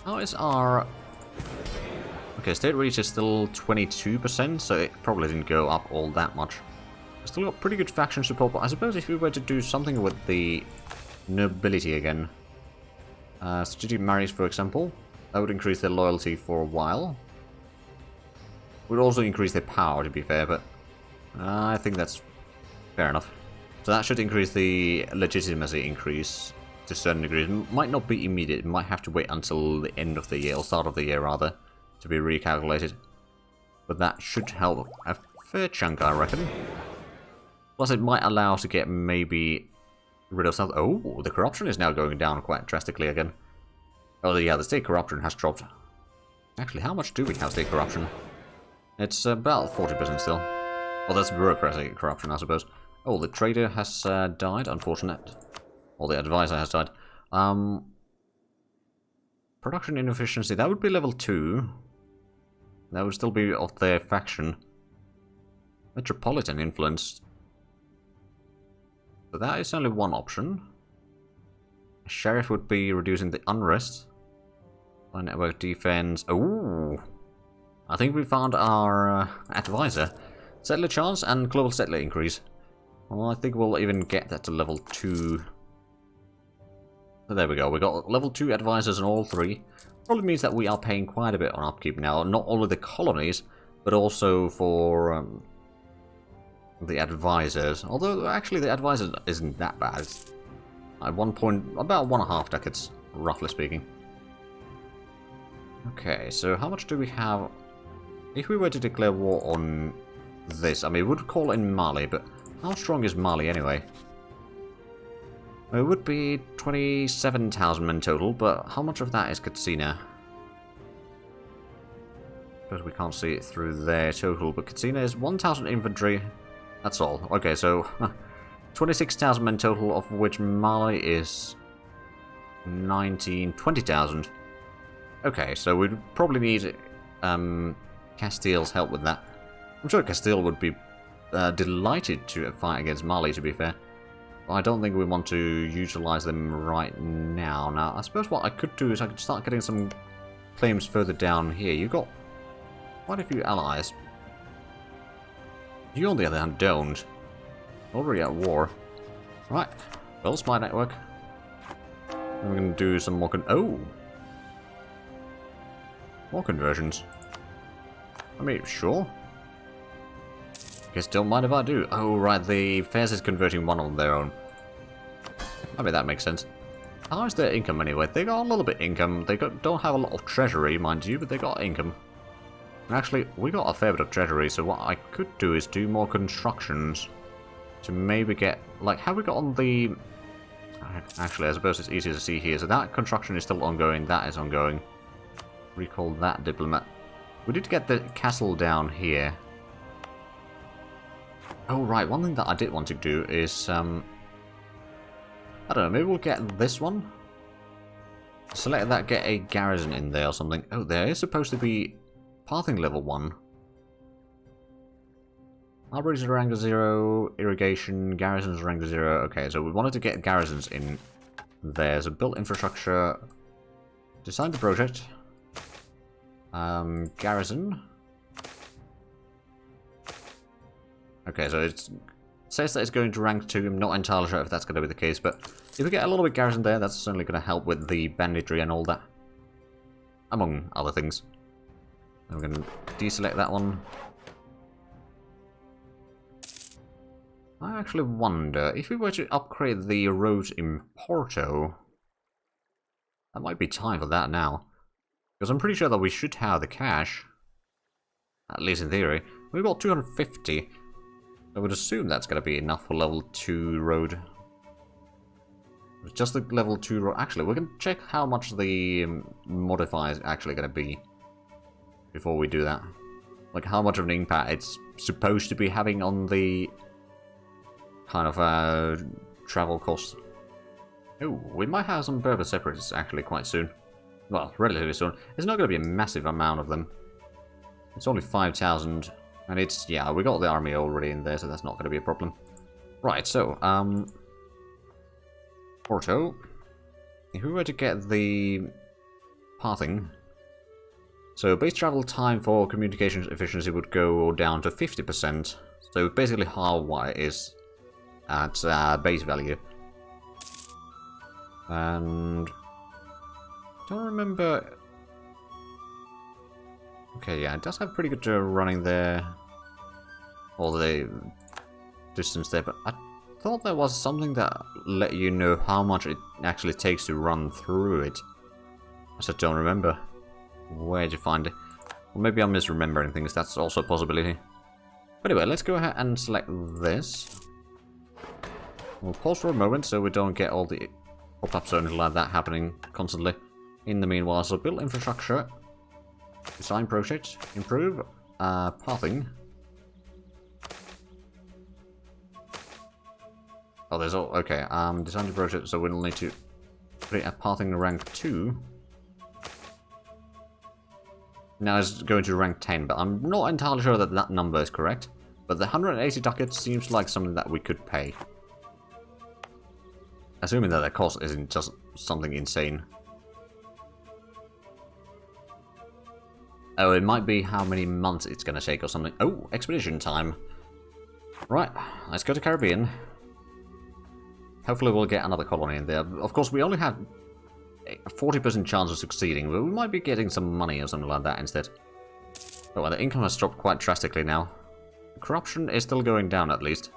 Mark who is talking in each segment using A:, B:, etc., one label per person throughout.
A: How is our... Okay, state reach is still 22%, so it probably didn't go up all that much. Still got pretty good faction support, but I suppose if we were to do something with the nobility again, strategic marriage, for example, that would increase their loyalty for a while. Would also increase their power, to be fair, but I think that's fair enough. So that should increase the legitimacy increase to a certain degree. It might not be immediate, it might have to wait until the end of the year, or start of the year rather, to be recalculated. But that should help a fair chunk, I reckon. Plus it might allow us to get maybe rid of some... Oh, the corruption is now going down quite drastically again. Oh yeah, the state corruption has dropped. Actually, how much do we have state corruption? It's about 40% still. Well, that's bureaucratic corruption, I suppose. Oh, the trader has died, unfortunate. Or the advisor has died. Production inefficiency, that would be level 2. That would still be of their faction. Metropolitan influence. So that is only one option. A sheriff would be reducing the unrest. By network defense. Oh, I think we found our advisor. Settler chance and global settler increase. Well, I think we'll even get that to level 2. So there we go. We got level 2 advisors in all 3. Probably means that we are paying quite a bit on upkeep now. Not only the colonies, but also for the advisors. Although actually the advisor isn't that bad. It's at one point about 1.5 decades, roughly speaking. Okay, so how much do we have? If we were to declare war on this, I mean, we would call in Mali, but how strong is Mali anyway? It would be 27,000 men total, but how much of that is Katsina? Because we can't see it through their total, but Katsina is 1,000 infantry. That's all. Okay, so 26,000 men total, of which Mali is 20,000. Okay, so we'd probably need Castile's help with that. I'm sure Castile would be delighted to fight against Mali, to be fair. But I don't think we want to utilize them right now. Now, I suppose what I could do is I could start getting some claims further down here. You've got quite a few allies. You, on the other hand, don't. Already at war. Right. Well, it's my network. And we're going to do some more more conversions. I mean, sure. Guess don't mind if I do. Oh, right, the Fairs is converting one on their own. I mean, that makes sense. How is their income anyway? They got a little bit income. They don't have a lot of treasury, mind you, but they got income. And actually, we got a fair bit of treasury, so what I could do is do more constructions. To maybe get... Like, have we got on the... Actually, I suppose it's easier to see here. So that construction is still ongoing. That is ongoing. Recall that diplomat. We did get the castle down here. Oh, right. One thing that I did want to do is, I don't know, maybe we'll get this one. Select that, get a garrison in there or something. Oh, there is supposed to be pathing level 1. Armories are rank 0, irrigation, garrisons rank 0. Okay, so we wanted to get garrisons in there. So build infrastructure, design the project, garrison. Okay, so it says that it's going to rank 2. I'm not entirely sure if that's going to be the case, but if we get a little bit garrison there, that's certainly going to help with the banditry and all that. Among other things. I'm going to deselect that one. I actually wonder, if we were to upgrade the roads in Porto, that might be time for that now. Because I'm pretty sure that we should have the cash. At least in theory. We've got 250. I would assume that's going to be enough for level 2 road. It's just the level 2 road. Actually, we can check how much the modifier is actually going to be before we do that. Like how much of an impact it's supposed to be having on the kind of travel costs. Oh, we might have some Berber separatists actually quite soon. Well, relatively soon. It's not going to be a massive amount of them. It's only 5,000. And it's, yeah, we got the army already in there, so that's not going to be a problem. Right, so, Porto. If we were to get the pathing. So base travel time for communications efficiency would go down to 50%. So basically half what it is at base value. And don't remember. Okay, yeah, it does have pretty good running there. All the distance there, but I thought there was something that let you know how much it actually takes to run through it. I just don't remember. Where'd you find it? Well, maybe I'm misremembering things, that's also a possibility. But anyway, let's go ahead and select this. We'll pause for a moment so we don't get all the pop-ups or anything like that happening constantly. In the meanwhile, so build infrastructure, design project, improve, pathing. Oh, there's all, okay, design the project, so we'll need to put it at pathing rank 2. Now it's going to rank 10, but I'm not entirely sure that that number is correct. But the 180 ducats seems like something that we could pay. Assuming that the cost isn't just something insane. Oh, it might be how many months it's going to take or something. Oh, expedition time. Right, let's go to Caribbean. Hopefully we'll get another colony in there. Of course, we only have a 40% chance of succeeding, but we might be getting some money or something like that instead. Oh, well, the income has dropped quite drastically now. Corruption is still going down, at least.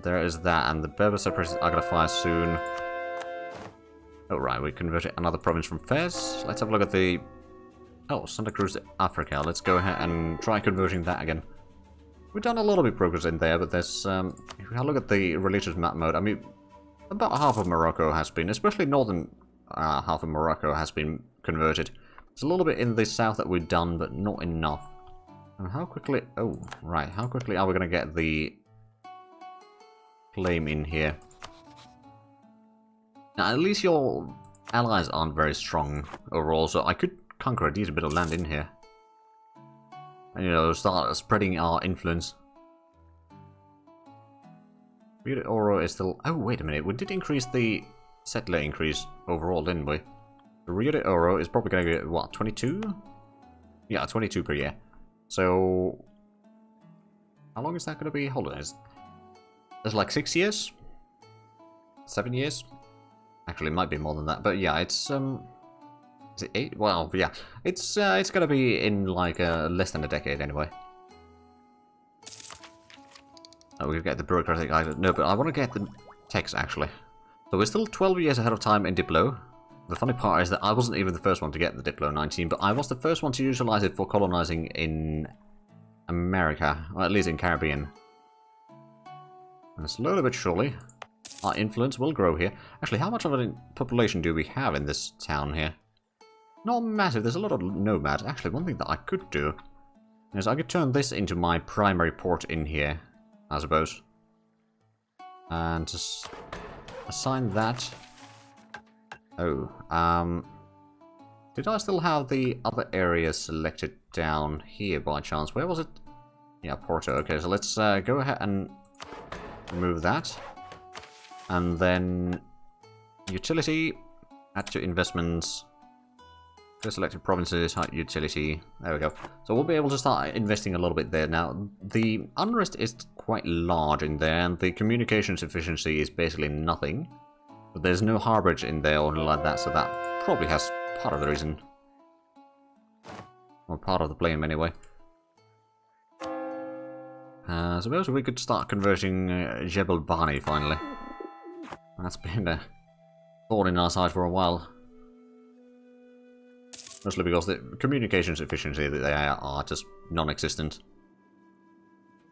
A: There is that, and the Berber separatists are going to fire soon. Oh, right, we converted another province from Fez. Let's have a look at the... Oh, Santa Cruz, Africa. Let's go ahead and try converting that again. We've done a little bit of progress in there, but there's... if we have a look at the religious map mode, I mean... About half of Morocco has been, especially northern half of Morocco has been converted. There's a little bit in the south that we've done, but not enough. And how quickly... Oh, right. How quickly are we going to get the claim in here? Now, at least your allies aren't very strong overall, so I could conquer a decent bit of land in here. And, you know, start spreading our influence. Rio de Oro is still... Oh, wait a minute. We did increase the settler increase overall, didn't we? The Rio de Oro is probably going to get, what, 22? Yeah, 22 per year. So... How long is that going to be? Hold on. It's like 6 years? 7 years? Actually, it might be more than that. But yeah, it's... Is it 8? Well, yeah. It's going to be in like less than a decade anyway. Oh, we get the bureaucratic item. No, but I want to get the text, actually. So we're still 12 years ahead of time in Diplo. The funny part is that I wasn't even the first one to get the Diplo 19, but I was the first one to utilize it for colonizing in America, or at least in Caribbean. And slowly but surely, our influence will grow here. Actually, how much of a population do we have in this town here? Not massive, there's a lot of nomads. Actually, one thing that I could do is I could turn this into my primary port in here, I suppose. And just assign that. Oh, did I still have the other areas selected down here by chance? Where was it? Yeah, Porto. Okay, so let's go ahead and remove that. And then utility, add to investments. Go selected provinces, utility. There we go. So we'll be able to start investing a little bit there. Now, the unrest is quite large in there, and the communications efficiency is basically nothing. But there's no harborage in there or anything like that, so that probably has part of the reason. Or part of the blame, anyway. Suppose we could start converting Jebel Bani, finally. That's been a thorn in our side for a while. Mostly because the communications efficiency that they are just non-existent.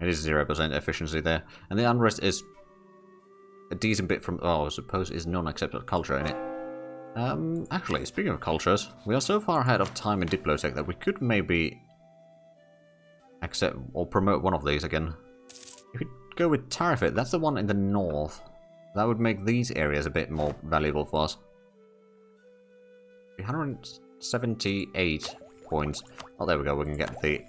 A: It is 0% efficiency there. And the unrest is a decent bit from... Oh, I suppose is non-accepted culture in it. Actually, speaking of cultures, we are so far ahead of time in Diplotech that we could maybe accept or promote one of these again. If we go with Tarifit, that's the one in the north. That would make these areas a bit more valuable for us. 178 points. Oh, there we go. We can get the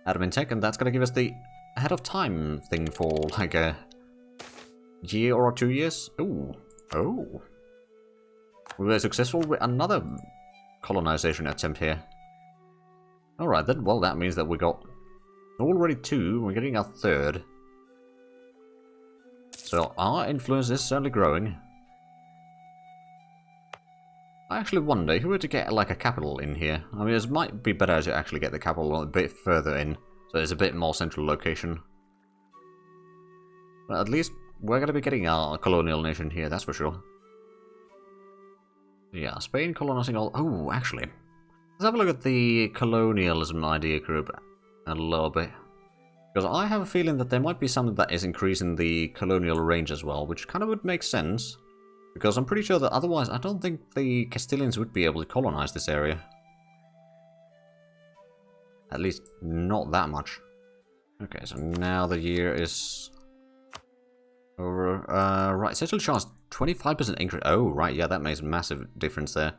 A: admin tech, and that's going to give us the ahead of time thing for like a year or 2 years. Ooh. Oh. We were successful with another colonization attempt here. Alright then, well that means that we got already 2, we're getting our 3rd. So our influence is certainly growing. I actually wonder if we were to get like a capital in here. I mean, it might be better to actually get the capital a bit further in, so it's a bit more central location. But at least we're going to be getting our colonial nation here, that's for sure. Yeah, Spain colonizing all... Oh, actually, let's have a look at the colonialism idea group a little bit. Because I have a feeling that there might be something that is increasing the colonial range as well, which kind of would make sense. Because I'm pretty sure that otherwise I don't think the Castilians would be able to colonize this area. At least not that much. Okay, so now the year is over. Right, social chance 25% increase. Oh, right, yeah, that makes a massive difference there.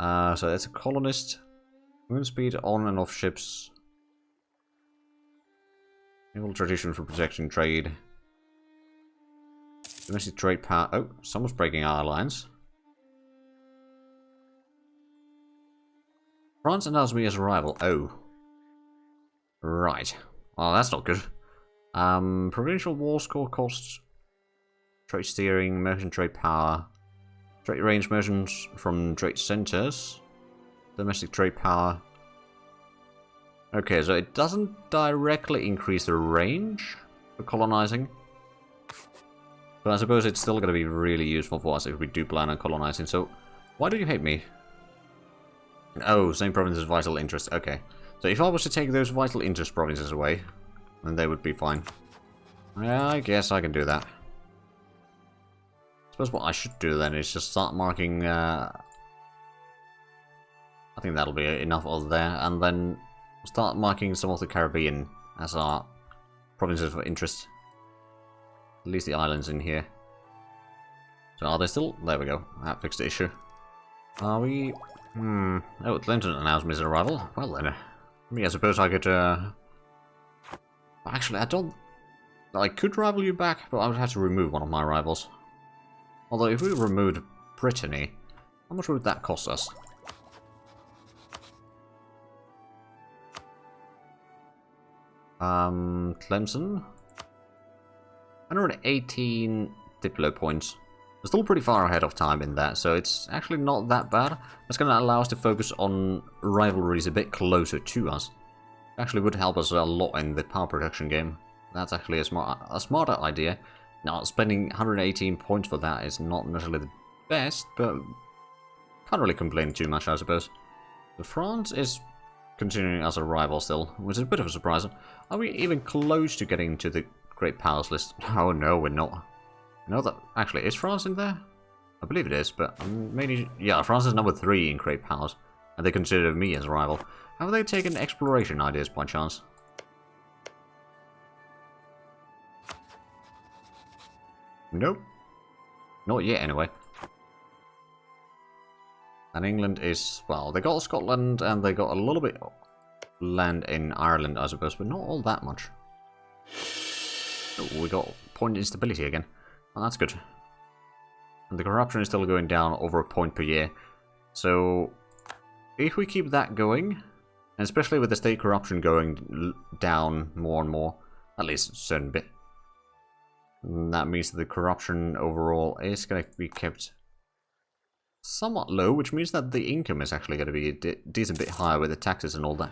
A: So it's a colonist. Moon speed on and off ships. Naval tradition for protection trade. Domestic trade power. Oh, someone's breaking our alliance. France announced me as a rival. Oh. Right. Well, that's not good. Provincial war score costs. Trade steering, merchant trade power. Trade range merchants from trade centers. Domestic trade power. Okay, so it doesn't directly increase the range for colonizing. But I suppose it's still going to be really useful for us if we do plan on colonizing. So, why do you hate me? Oh, same province's vital interest. Okay. So if I was to take those vital interest provinces away, then they would be fine. Yeah, I guess I can do that. I suppose what I should do then is just start marking... I think that'll be enough of there. And then start marking some of the Caribbean as our provinces of interest. At least the islands in here. So are they still? There we go. That fixed the issue. Are we... Oh, Clinton announced me as a rival. Well then. I suppose I could... Actually, I don't... I could rival you back, but I would have to remove one of my rivals. Although if we removed Brittany, how much would that cost us? Clemson? 118 Diplo points. We're still pretty far ahead of time in that, so it's actually not that bad. It's going to allow us to focus on rivalries a bit closer to us. It actually would help us a lot in the power production game. That's actually a smarter idea. Now, spending 118 points for that is not necessarily the best, but can't really complain too much, I suppose. But France is continuing as a rival still, which is a bit of a surprise. Are we even close to getting to the Great Powers list? Oh no, we're not. No, that actually is France in there? I believe it is, but maybe... Yeah, France is number 3 in Great Powers, and they consider me as a rival. Have they taken exploration ideas by chance? Nope. Not yet, anyway. And England is... Well, they got Scotland, and they got a little bit land in Ireland, I suppose, but not all that much. Oh, we got point instability again. Well, that's good. And the corruption is still going down over a point per year. So, if we keep that going, and especially with the state corruption going down more and more, at least a certain bit, that means that the corruption overall is going to be kept somewhat low, which means that the income is actually going to be a decent bit higher with the taxes and all that.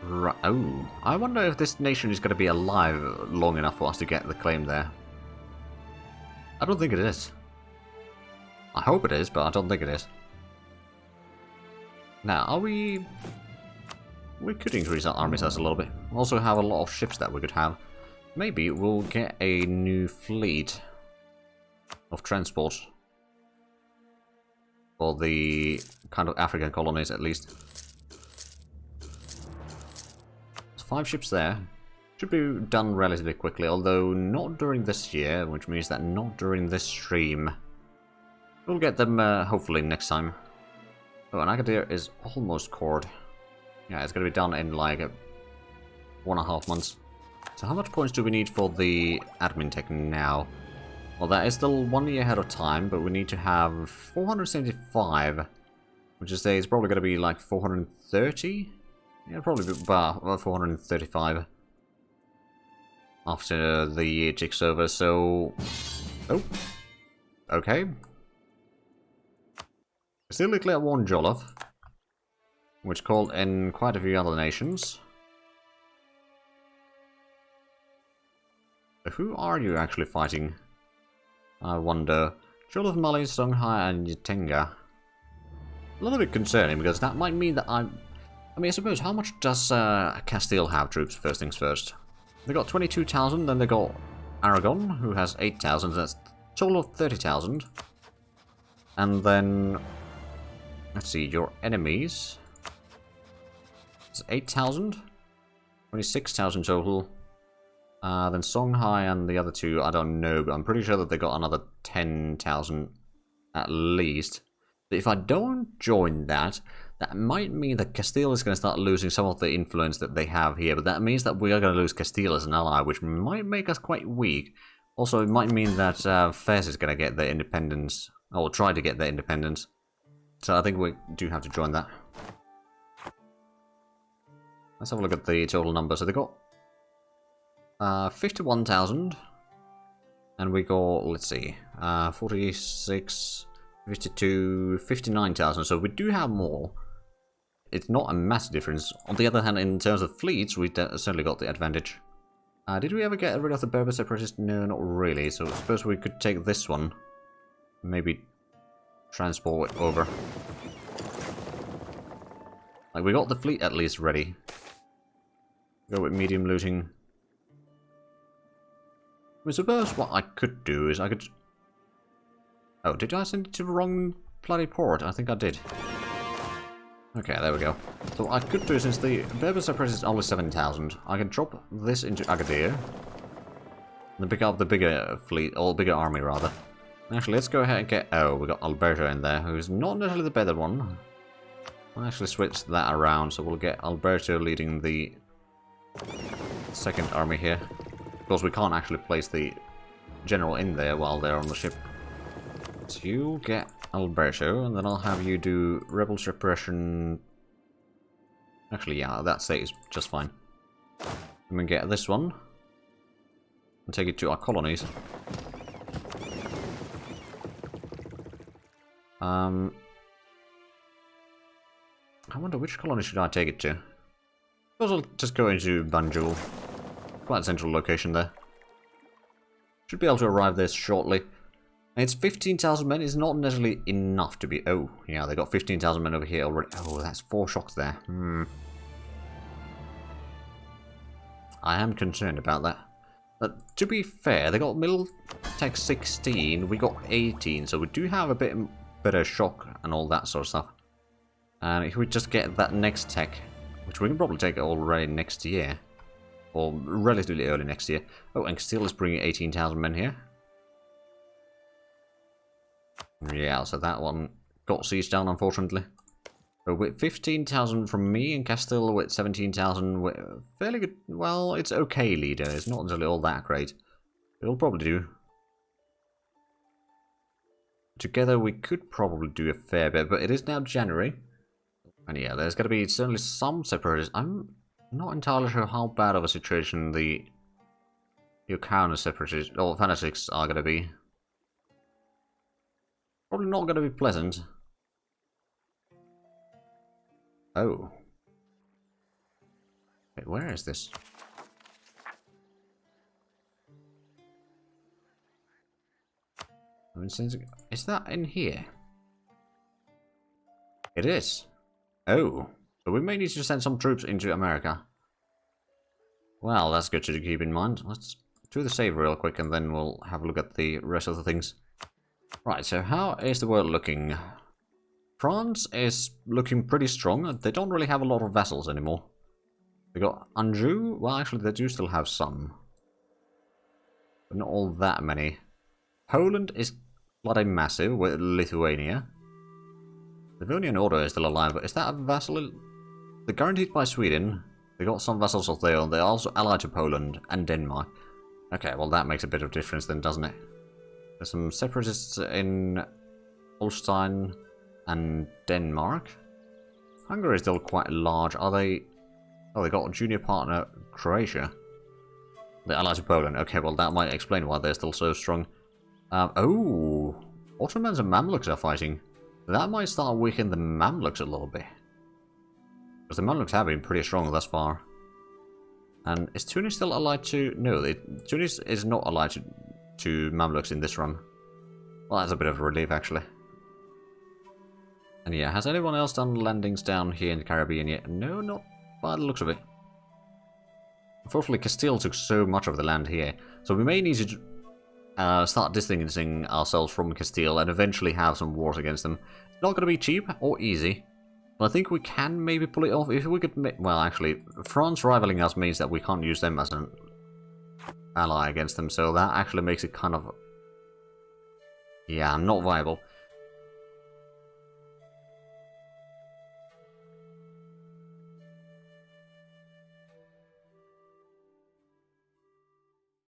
A: Right. Oh, I wonder if this nation is going to be alive long enough for us to get the claim there. I don't think it is. I hope it is, but I don't think it is. Now, are we... We could increase our army size a little bit. We also have a lot of ships that we could have. Maybe we'll get a new fleet of transport. For the kind of African colonies, at least. 5 ships there. Should be done relatively quickly, although not during this year, which means that not during this stream. We'll get them hopefully next time. Oh, and Agadir is almost cored. Yeah, it's going to be done in like 1.5 months. So how much points do we need for the admin tech now? Well, that is still 1 year ahead of time, but we need to have 475, which is it's probably going to be like 430? Yeah, probably about 435 after the year ticks over, so... Oh. Okay. Still declare one Jollof, which called in quite a few other nations. Who are you actually fighting? I wonder. Jollof, Mali, Songhai, and Yatenga. A little bit concerning, because that might mean that I mean, I suppose, how much does Castile have troops, first things first? They got 22,000, then they got Aragon, who has 8,000, that's a total of 30,000. And then, let's see, your enemies. It's 8,000? 26,000 total. Then Songhai and the other two, I don't know, but I'm pretty sure that they got another 10,000 at least. But if I don't join that, that might mean that Castile is going to start losing some of the influence that they have here, but that means that we are going to lose Castile as an ally, which might make us quite weak. Also, it might mean that Fez is going to get their independence, or try to get their independence. So I think we do have to join that. Let's have a look at the total number. So they got 51,000, and we got, let's see, 46, 52, 59,000, so we do have more. It's not a massive difference. On the other hand, in terms of fleets, we certainly got the advantage. Did we ever get rid of the Berber separatists? No, not really, so I suppose we could take this one. Maybe transport it over. Like, we got the fleet at least ready. Go with medium looting. I suppose what I could do is I could... Oh, did I send it to the wrong bloody port? I think I did. Okay, there we go. So what I could do, since the Berber separatists is only 7,000, I can drop this into Agadir. And then pick up the bigger fleet, or bigger army rather. Actually, let's go ahead and get... Oh, we got Alberto in there, who's not necessarily the better one. I'll actually switch that around, so we'll get Alberto leading the second army here. Of course, we can't actually place the general in there while they're on the ship. So you get Alberto, and then I'll have you do rebels repression. Actually, yeah, that stays just fine. And we get this one and take it to our colonies. I wonder which colony should I take it to. I suppose I'll just go into Banjul. Quite a central location there. Should be able to arrive there shortly. And it's 15,000 men. It's not necessarily enough to be... Oh, yeah, they got 15,000 men over here already. Oh, that's 4 shocks there. I am concerned about that. But to be fair, they got middle tech 16. We got 18. So we do have a bit better shock and all that sort of stuff. And if we just get that next tech, which we can probably take already next year. Or relatively early next year. Oh, and Castile is bringing 18,000 men here. Yeah, so that one got sieged down, unfortunately. But with 15,000 from me, and Castile with 17,000, with fairly good... Well, it's okay leader. It's not really all that great. It'll probably do. Together, we could probably do a fair bit, but it is now January. And yeah, there's going to be certainly some separatists. I'm not entirely sure how bad of a situation the counter separatists or fanatics are going to be. Probably not going to be pleasant. Oh. Wait, where is this? Is that in here? It is. Oh. So we may need to send some troops into America. Well, that's good to keep in mind. Let's do the save real quick and then we'll have a look at the rest of the things. Right, so how is the world looking? France is looking pretty strong. They don't really have a lot of vassals anymore. They got Anjou. Well, actually, they do still have some. But not all that many. Poland is bloody massive with Lithuania. The Livonian Order is still alive, but is that a vassal? They're guaranteed by Sweden. They got some vassals of their own. They're also allied to Poland and Denmark. Okay, well that makes a bit of difference then, doesn't it? There's some separatists in Holstein and Denmark. Hungary is still quite large. Are they... Oh, they got a junior partner, Croatia. They're allied to Poland. Okay, well, that might explain why they're still so strong. Oh, Ottomans and Mamluks are fighting. That might start weakening the Mamluks a little bit. Because the Mamluks have been pretty strong thus far. And is Tunis still allied to... No, Tunis is not allied to Mamluks in this run. Well, that's a bit of a relief, actually. And yeah, has anyone else done landings down here in the Caribbean yet? No, not by the looks of it. Unfortunately, Castile took so much of the land here, so we may need to start distancing ourselves from Castile and eventually have some wars against them. It's not going to be cheap or easy, but I think we can maybe pull it off if we could... Well, actually, France rivaling us means that we can't use them as an ally against them, so that actually makes it kind of... Yeah, not viable.